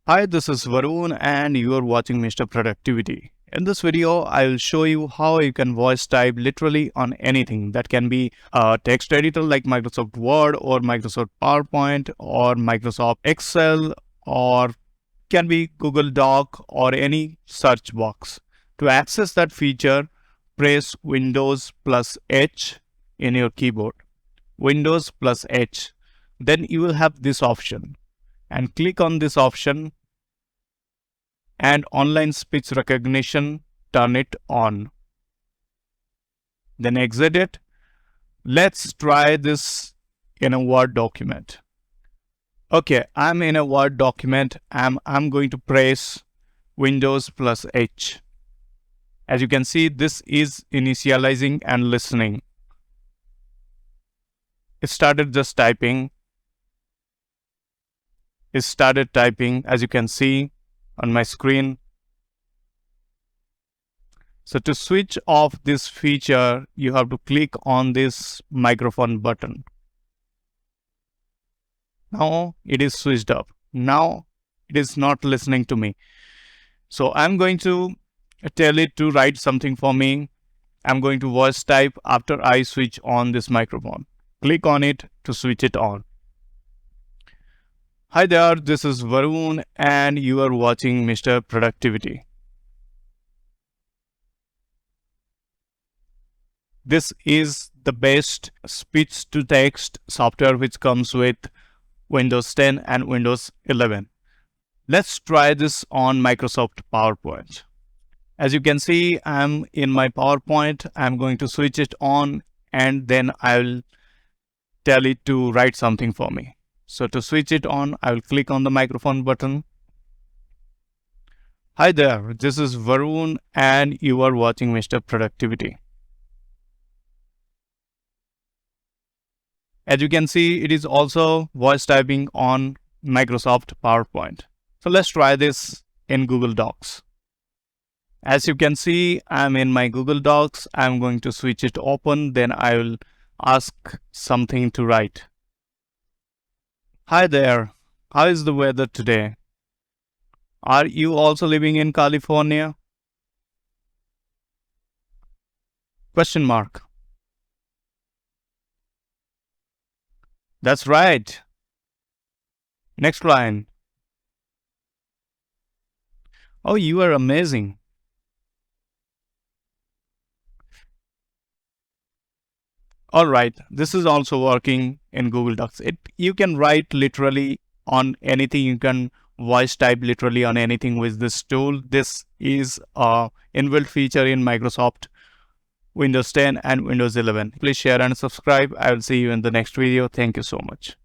Hi, this is Varun and you are watching Mr. Productivity. In this video, I will show you how you can voice type literally on anything. That can be a text editor like Microsoft Word or Microsoft PowerPoint or Microsoft Excel, or can be Google Doc or any search box. To access that feature, press Windows plus H in your keyboard. Windows plus H. Then you will have this option and click on this option, and online speech recognition, turn it on. Then exit it. Let's try this in a Word document. Okay, I'm in a Word document. I'm going to press Windows plus H. As you can see, this is initializing and listening. It started just typing. It started typing, as you can see on my screen. So to switch off this feature, you have to click on this microphone button. Now it is switched off. Now it is not listening to me. So I'm going to tell it to write something for me. I'm going to voice type after I switch on this microphone. Click on it to switch it on. Hi there, this is Varun and you are watching Mr. Productivity. This is the best speech to text software which comes with Windows 10 and Windows 11. Let's try this on Microsoft PowerPoint. As you can see, I'm in my PowerPoint. I'm going to switch it on and then I'll tell it to write something for me. So to switch it on, I will click on the microphone button. Hi there, this is Varun and you are watching Mr. Productivity. As you can see, it is also voice typing on Microsoft PowerPoint. So let's try this in Google Docs. As you can see, I'm in my Google Docs. I'm going to switch it open. Then I will ask something to write. Hi there. How is the weather today? Are you also living in California? Question mark. That's right. Next line. Oh, you are amazing. All right, this is also working in Google Docs. You can write literally on anything. You can voice type literally on anything with this tool. This is a inbuilt feature in Microsoft Windows 10 and Windows 11. Please share and subscribe. I will see you in the next video. Thank you so much.